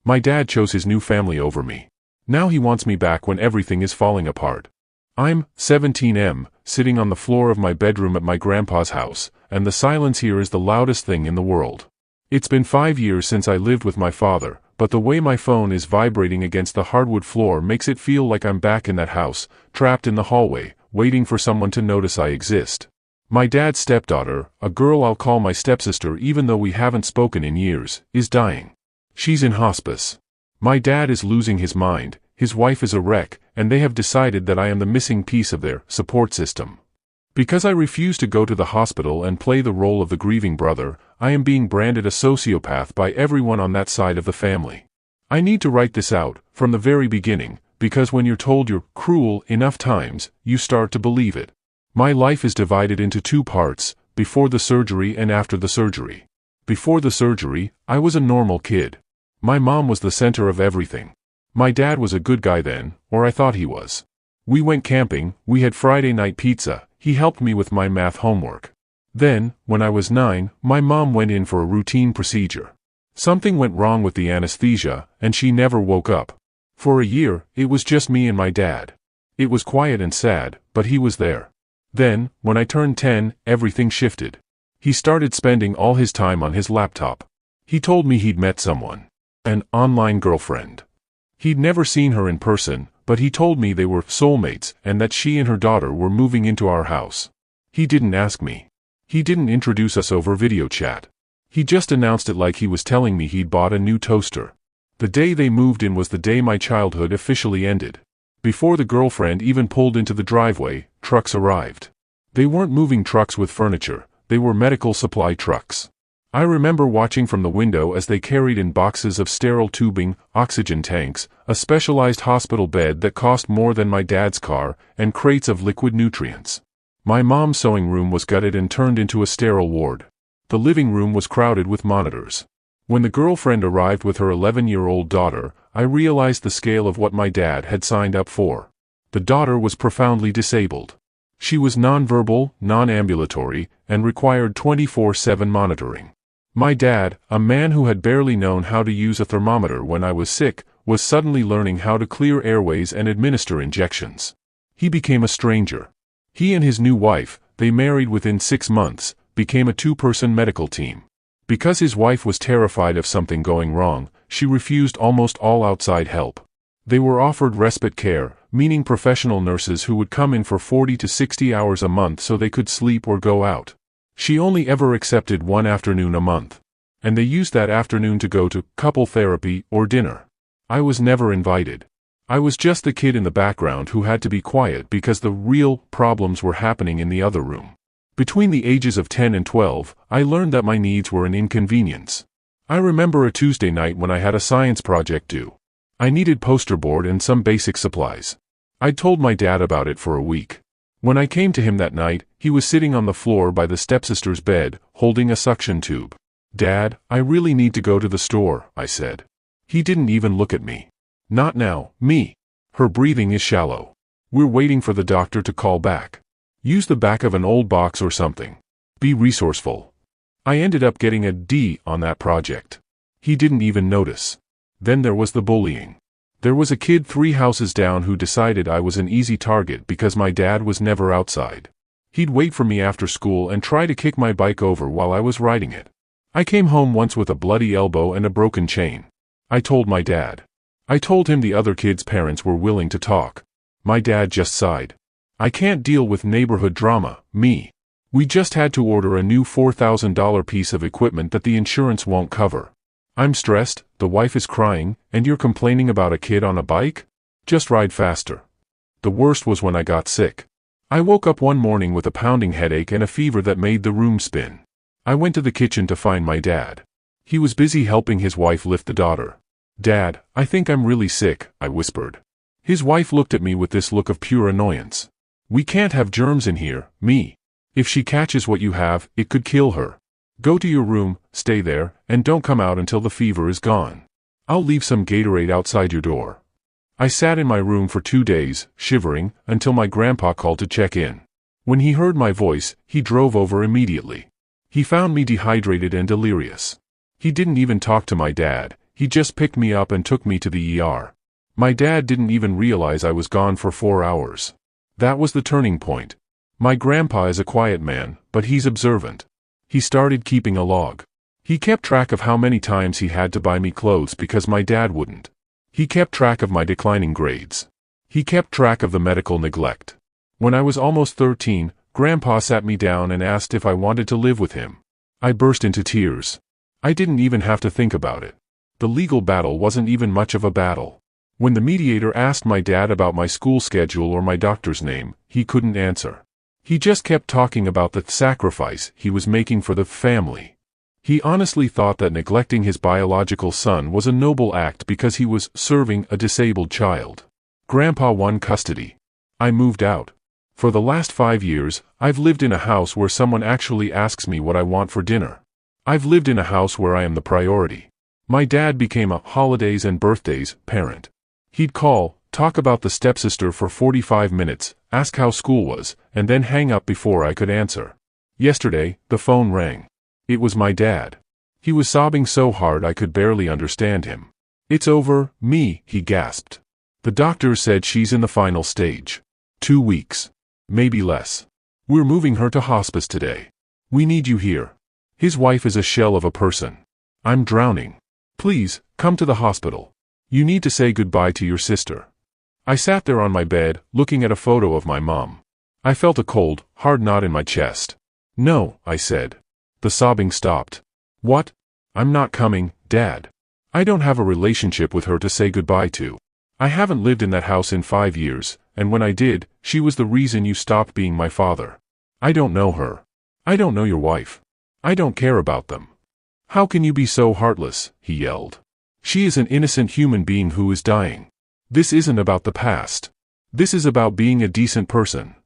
My dad chose his new family over me. Now he wants me back when everything is falling apart. I'm 17M, sitting on the floor of my bedroom at my grandpa's house, and the silence here is the loudest thing in the world. It's been 5 years since I lived with my father, but the way my phone is vibrating against the hardwood floor makes it feel like I'm back in that house, trapped in the hallway, waiting for someone to notice I exist. My dad's stepdaughter, a girl I'll call my stepsister even though we haven't spoken in years, is dying. She's in hospice. My dad is losing his mind, his wife is a wreck, and they have decided that I am the missing piece of their support system. Because I refuse to go to the hospital and play the role of the grieving brother, I am being branded a sociopath by everyone on that side of the family. I need to write this out, from the very beginning, because when you're told you're cruel enough times, you start to believe it. My life is divided into 2 parts, before the surgery and after the surgery. Before the surgery, I was a normal kid. My mom was the center of everything. My dad was a good guy then, or I thought he was. We went camping, we had Friday night pizza, he helped me with my math homework. Then, when I was 9, my mom went in for a routine procedure. Something went wrong with the anesthesia, and she never woke up. For a year, it was just me and my dad. It was quiet and sad, but he was there. Then, when I turned 10, everything shifted. He started spending all his time on his laptop. He told me he'd met someone. An online girlfriend. He'd never seen her in person, but he told me they were soulmates and that she and her daughter were moving into our house. He didn't ask me. He didn't introduce us over video chat. He just announced it like he was telling me he'd bought a new toaster. The day they moved in was the day my childhood officially ended. Before the girlfriend even pulled into the driveway, trucks arrived. They weren't moving trucks with furniture, they were medical supply trucks. I remember watching from the window as they carried in boxes of sterile tubing, oxygen tanks, a specialized hospital bed that cost more than my dad's car, and crates of liquid nutrients. My mom's sewing room was gutted and turned into a sterile ward. The living room was crowded with monitors. When the girlfriend arrived with her 11-year-old daughter, I realized the scale of what my dad had signed up for. The daughter was profoundly disabled. She was nonverbal, non-ambulatory, and required 24/7 monitoring. My dad, a man who had barely known how to use a thermometer when I was sick, was suddenly learning how to clear airways and administer injections. He became a stranger. He and his new wife, they married within 6 months, became a 2-person medical team. Because his wife was terrified of something going wrong, she refused almost all outside help. They were offered respite care, meaning professional nurses who would come in for 40 to 60 hours a month so they could sleep or go out. She only ever accepted 1 afternoon a month. And they used that afternoon to go to couple therapy or dinner. I was never invited. I was just the kid in the background who had to be quiet because the real problems were happening in the other room. Between the ages of 10 and 12, I learned that my needs were an inconvenience. I remember a Tuesday night when I had a science project due. I needed poster board and some basic supplies. I'd told my dad about it for a week. When I came to him that night, he was sitting on the floor by the stepsister's bed, holding a suction tube. "Dad, I really need to go to the store," I said. He didn't even look at me. "Not now, me. Her breathing is shallow. We're waiting for the doctor to call back. Use the back of an old box or something. Be resourceful." I ended up getting a D on that project. He didn't even notice. Then there was the bullying. There was a kid 3 houses down who decided I was an easy target because my dad was never outside. He'd wait for me after school and try to kick my bike over while I was riding it. I came home once with a bloody elbow and a broken chain. I told my dad. I told him the other kids' parents were willing to talk. My dad just sighed. "I can't deal with neighborhood drama, me. We just had to order a new $4,000 piece of equipment that the insurance won't cover. I'm stressed, the wife is crying, and you're complaining about a kid on a bike? Just ride faster." The worst was when I got sick. I woke up one morning with a pounding headache and a fever that made the room spin. I went to the kitchen to find my dad. He was busy helping his wife lift the daughter. "Dad, I think I'm really sick," I whispered. His wife looked at me with this look of pure annoyance. "We can't have germs in here, me. If she catches what you have, it could kill her. Go to your room, stay there, and don't come out until the fever is gone. I'll leave some Gatorade outside your door." I sat in my room for 2 days, shivering, until my grandpa called to check in. When he heard my voice, he drove over immediately. He found me dehydrated and delirious. He didn't even talk to my dad. He just picked me up and took me to the ER. My dad didn't even realize I was gone for 4 hours. That was the turning point. My grandpa is a quiet man, but he's observant. He started keeping a log. He kept track of how many times he had to buy me clothes because my dad wouldn't. He kept track of my declining grades. He kept track of the medical neglect. When I was almost 13, Grandpa sat me down and asked if I wanted to live with him. I burst into tears. I didn't even have to think about it. The legal battle wasn't even much of a battle. When the mediator asked my dad about my school schedule or my doctor's name, he couldn't answer. He just kept talking about the sacrifice he was making for the family. He honestly thought that neglecting his biological son was a noble act because he was serving a disabled child. Grandpa won custody. I moved out. For the last 5 years, I've lived in a house where someone actually asks me what I want for dinner. I've lived in a house where I am the priority. My dad became a holidays and birthdays parent. He'd call, talk about the stepsister for 45 minutes, ask how school was, and then hang up before I could answer. Yesterday, the phone rang. It was my dad. He was sobbing so hard I could barely understand him. "It's over, me," he gasped. "The doctor said she's in the final stage. 2 weeks. Maybe less. We're moving her to hospice today. We need you here. His wife is a shell of a person. I'm drowning. Please, come to the hospital. You need to say goodbye to your sister." I sat there on my bed, looking at a photo of my mom. I felt a cold, hard knot in my chest. "No," I said. The sobbing stopped. "What? I'm not coming, Dad. I don't have a relationship with her to say goodbye to. I haven't lived in that house in 5 years, and when I did, she was the reason you stopped being my father. I don't know her. I don't know your wife. I don't care about them. How can you be so heartless?" he yelled. "She is an innocent human being who is dying. This isn't about the past. This is about being a decent person."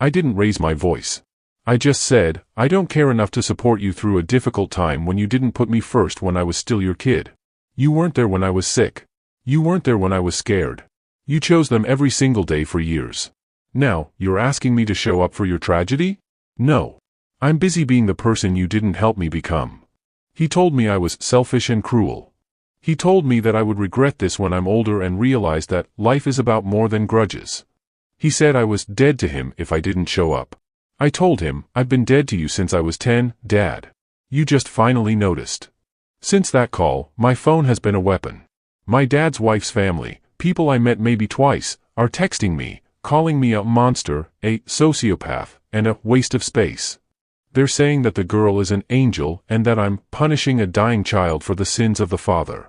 I didn't raise my voice. I just said, "I don't care enough to support you through a difficult time when you didn't put me first when I was still your kid. You weren't there when I was sick. You weren't there when I was scared. You chose them every single day for years. Now, you're asking me to show up for your tragedy? No. I'm busy being the person you didn't help me become." He told me I was selfish and cruel. He told me that I would regret this when I'm older and realize that life is about more than grudges. He said I was dead to him if I didn't show up. I told him, "I've been dead to you since I was 10, Dad. You just finally noticed." Since that call, my phone has been a weapon. My dad's wife's family, people I met maybe twice, are texting me, calling me a monster, a sociopath, and a waste of space. They're saying that the girl is an angel and that I'm punishing a dying child for the sins of the father.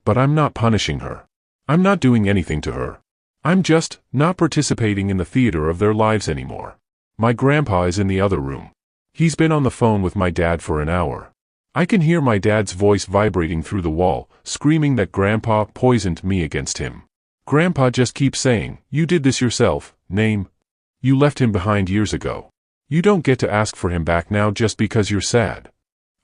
But I'm not punishing her. I'm not doing anything to her. I'm just not participating in the theater of their lives anymore. My grandpa is in the other room. He's been on the phone with my dad for an hour. I can hear my dad's voice vibrating through the wall, screaming that Grandpa poisoned me against him. Grandpa just keeps saying, "You did this yourself, Naeem. You left him behind years ago. You don't get to ask for him back now just because you're sad."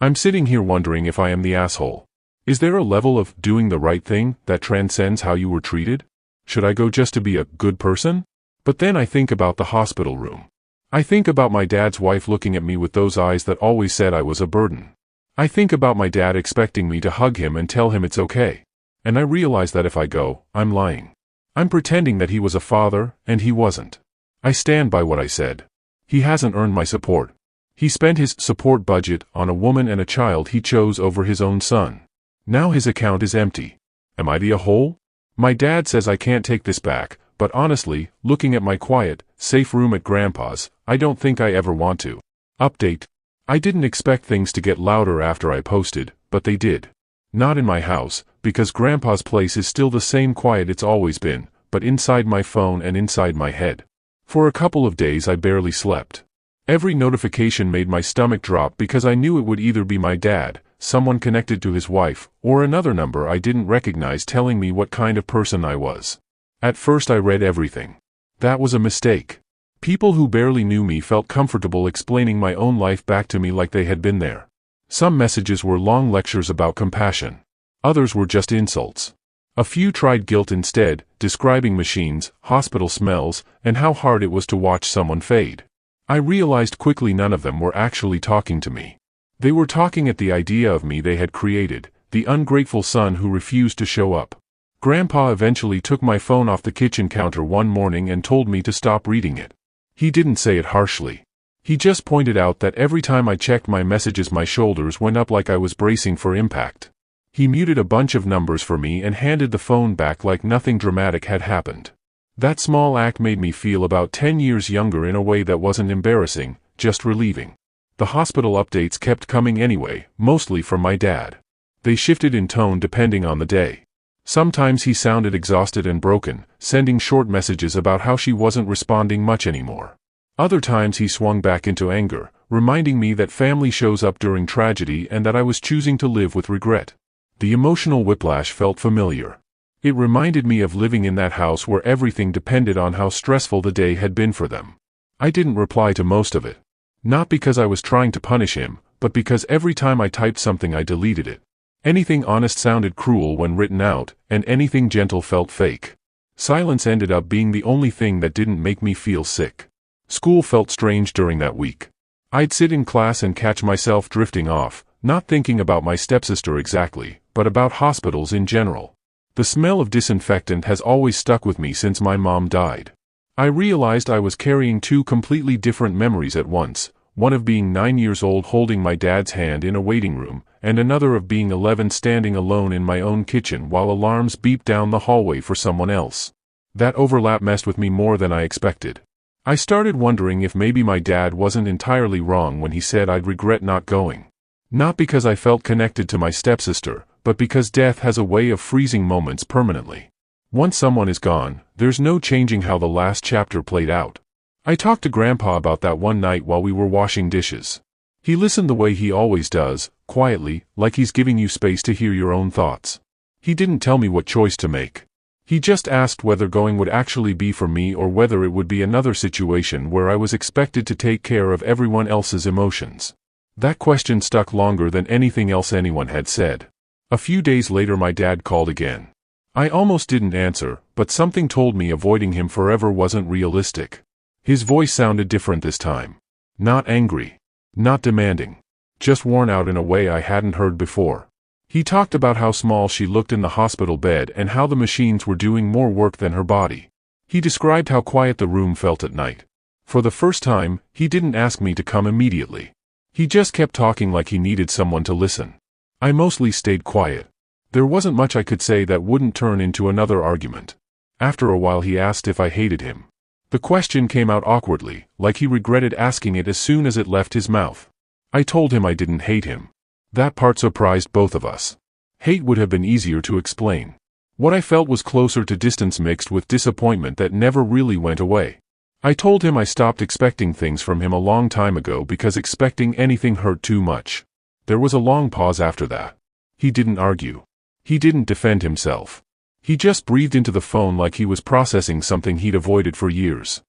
I'm sitting here wondering if I am the asshole. Is there a level of doing the right thing that transcends how you were treated? Should I go just to be a good person? But then I think about the hospital room. I think about my dad's wife looking at me with those eyes that always said I was a burden. I think about my dad expecting me to hug him and tell him it's okay. And I realize that if I go, I'm lying. I'm pretending that he was a father, and he wasn't. I stand by what I said. He hasn't earned my support. He spent his support budget on a woman and a child he chose over his own son. Now his account is empty. Am I the a-hole? My dad says I can't take this back, but honestly, looking at my quiet, safe room at Grandpa's, I don't think I ever want to. Update. I didn't expect things to get louder after I posted, but they did. Not in my house, because Grandpa's place is still the same quiet it's always been, but inside my phone and inside my head. For a couple of days I barely slept. Every notification made my stomach drop because I knew it would either be my dad, someone connected to his wife, or another number I didn't recognize telling me what kind of person I was. At first I read everything. That was a mistake. People who barely knew me felt comfortable explaining my own life back to me like they had been there. Some messages were long lectures about compassion. Others were just insults. A few tried guilt instead, describing machines, hospital smells, and how hard it was to watch someone fade. I realized quickly none of them were actually talking to me. They were talking at the idea of me they had created, the ungrateful son who refused to show up. Grandpa eventually took my phone off the kitchen counter one morning and told me to stop reading it. He didn't say it harshly. He just pointed out that every time I checked my messages my shoulders went up like I was bracing for impact. He muted a bunch of numbers for me and handed the phone back like nothing dramatic had happened. That small act made me feel about 10 years younger in a way that wasn't embarrassing, just relieving. The hospital updates kept coming anyway, mostly from my dad. They shifted in tone depending on the day. Sometimes he sounded exhausted and broken, sending short messages about how she wasn't responding much anymore. Other times he swung back into anger, reminding me that family shows up during tragedy and that I was choosing to live with regret. The emotional whiplash felt familiar. It reminded me of living in that house where everything depended on how stressful the day had been for them. I didn't reply to most of it. Not because I was trying to punish him, but because every time I typed something I deleted it. Anything honest sounded cruel when written out, and anything gentle felt fake. Silence ended up being the only thing that didn't make me feel sick. School felt strange during that week. I'd sit in class and catch myself drifting off, not thinking about my stepsister exactly, but about hospitals in general. The smell of disinfectant has always stuck with me since my mom died. I realized I was carrying two completely different memories at once, one of being 9 years old holding my dad's hand in a waiting room, and another of being 11 standing alone in my own kitchen while alarms beeped down the hallway for someone else. That overlap messed with me more than I expected. I started wondering if maybe my dad wasn't entirely wrong when he said I'd regret not going. Not because I felt connected to my stepsister, but because death has a way of freezing moments permanently. Once someone is gone, there's no changing how the last chapter played out. I talked to Grandpa about that one night while we were washing dishes. He listened the way he always does, quietly, like he's giving you space to hear your own thoughts. He didn't tell me what choice to make. He just asked whether going would actually be for me or whether it would be another situation where I was expected to take care of everyone else's emotions. That question stuck longer than anything else anyone had said. A few days later my dad called again. I almost didn't answer, but something told me avoiding him forever wasn't realistic. His voice sounded different this time. Not angry. Not demanding. Just worn out in a way I hadn't heard before. He talked about how small she looked in the hospital bed and how the machines were doing more work than her body. He described how quiet the room felt at night. For the first time, he didn't ask me to come immediately. He just kept talking like he needed someone to listen. I mostly stayed quiet. There wasn't much I could say that wouldn't turn into another argument. After a while he asked if I hated him. The question came out awkwardly, like he regretted asking it as soon as it left his mouth. I told him I didn't hate him. That part surprised both of us. Hate would have been easier to explain. What I felt was closer to distance mixed with disappointment that never really went away. I told him I stopped expecting things from him a long time ago because expecting anything hurt too much. There was a long pause after that. He didn't argue. He didn't defend himself. He just breathed into the phone like he was processing something he'd avoided for years.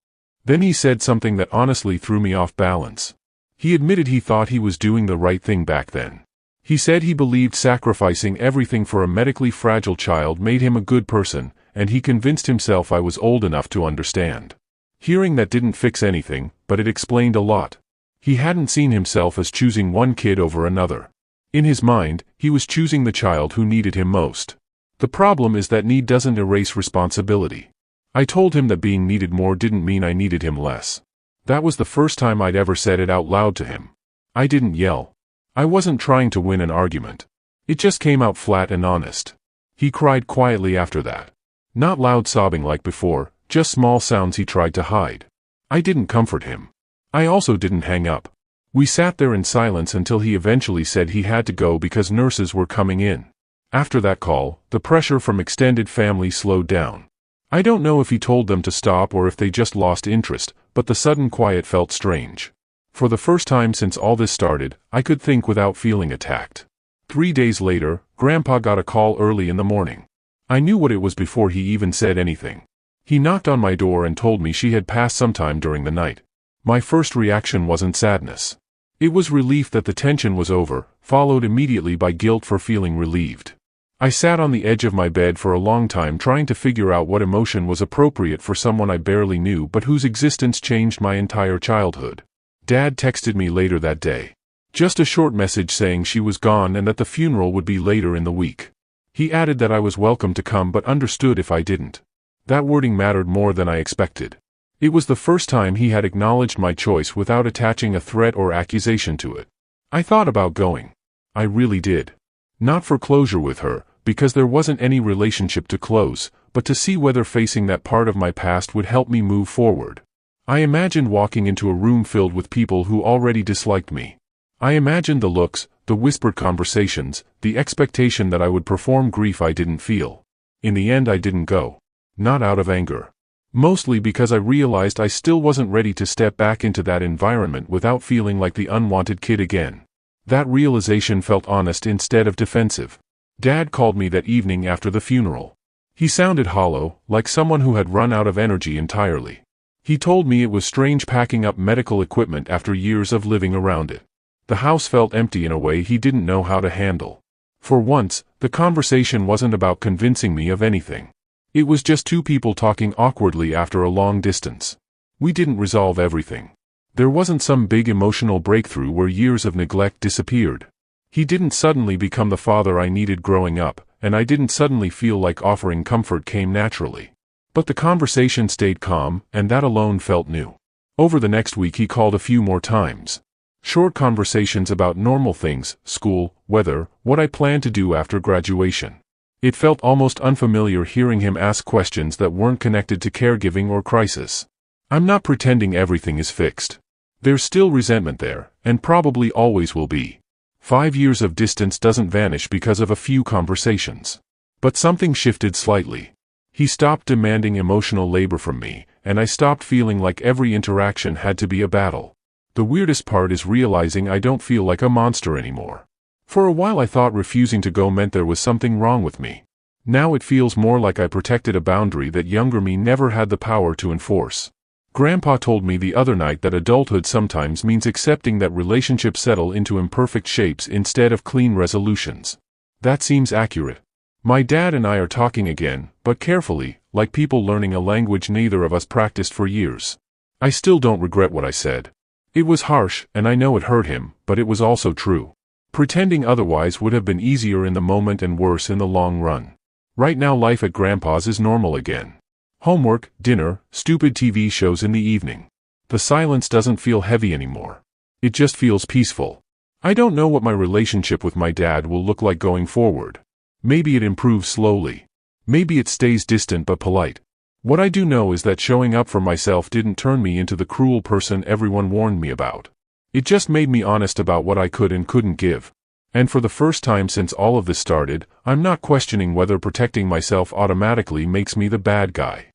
Then he said something that honestly threw me off balance. He admitted he thought he was doing the right thing back then. He said he believed sacrificing everything for a medically fragile child made him a good person, and he convinced himself I was old enough to understand. Hearing that didn't fix anything, but it explained a lot. He hadn't seen himself as choosing one kid over another. In his mind, he was choosing the child who needed him most. The problem is that need doesn't erase responsibility. I told him that being needed more didn't mean I needed him less. That was the first time I'd ever said it out loud to him. I didn't yell. I wasn't trying to win an argument. It just came out flat and honest. He cried quietly after that. Not loud sobbing like before, just small sounds he tried to hide. I didn't comfort him. I also didn't hang up. We sat there in silence until he eventually said he had to go because nurses were coming in. After that call, the pressure from extended family slowed down. I don't know if he told them to stop or if they just lost interest, but the sudden quiet felt strange. For the first time since all this started, I could think without feeling attacked. 3 days later, Grandpa got a call early in the morning. I knew what it was before he even said anything. He knocked on my door and told me she had passed sometime during the night. My first reaction wasn't sadness. It was relief that the tension was over, followed immediately by guilt for feeling relieved. I sat on the edge of my bed for a long time trying to figure out what emotion was appropriate for someone I barely knew but whose existence changed my entire childhood. Dad texted me later that day. Just a short message saying she was gone and that the funeral would be later in the week. He added that I was welcome to come but understood if I didn't. That wording mattered more than I expected. It was the first time he had acknowledged my choice without attaching a threat or accusation to it. I thought about going. I really did. Not for closure with her, because there wasn't any relationship to close, but to see whether facing that part of my past would help me move forward. I imagined walking into a room filled with people who already disliked me. I imagined the looks, the whispered conversations, the expectation that I would perform grief I didn't feel. In the end, I didn't go. Not out of anger. Mostly because I realized I still wasn't ready to step back into that environment without feeling like the unwanted kid again. That realization felt honest instead of defensive. Dad called me that evening after the funeral. He sounded hollow, like someone who had run out of energy entirely. He told me it was strange packing up medical equipment after years of living around it. The house felt empty in a way he didn't know how to handle. For once, the conversation wasn't about convincing me of anything. It was just two people talking awkwardly after a long distance. We didn't resolve everything. There wasn't some big emotional breakthrough where years of neglect disappeared. He didn't suddenly become the father I needed growing up, and I didn't suddenly feel like offering comfort came naturally. But the conversation stayed calm, and that alone felt new. Over the next week he called a few more times. Short conversations about normal things, school, weather, what I planned to do after graduation. It felt almost unfamiliar hearing him ask questions that weren't connected to caregiving or crisis. I'm not pretending everything is fixed. There's still resentment there, and probably always will be. 5 years of distance doesn't vanish because of a few conversations. But something shifted slightly. He stopped demanding emotional labor from me, and I stopped feeling like every interaction had to be a battle. The weirdest part is realizing I don't feel like a monster anymore. For a while I thought refusing to go meant there was something wrong with me. Now it feels more like I protected a boundary that younger me never had the power to enforce. Grandpa told me the other night that adulthood sometimes means accepting that relationships settle into imperfect shapes instead of clean resolutions. That seems accurate. My dad and I are talking again, but carefully, like people learning a language neither of us practiced for years. I still don't regret what I said. It was harsh, and I know it hurt him, but it was also true. Pretending otherwise would have been easier in the moment and worse in the long run. Right now life at Grandpa's is normal again. Homework, dinner, stupid TV shows in the evening. The silence doesn't feel heavy anymore. It just feels peaceful. I don't know what my relationship with my dad will look like going forward. Maybe it improves slowly. Maybe it stays distant but polite. What I do know is that showing up for myself didn't turn me into the cruel person everyone warned me about. It just made me honest about what I could and couldn't give. And for the first time since all of this started, I'm not questioning whether protecting myself automatically makes me the bad guy.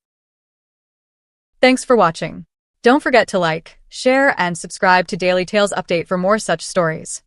Thanks for watching. Don't forget to like, share, and subscribe to Daily Tales Update for more such stories.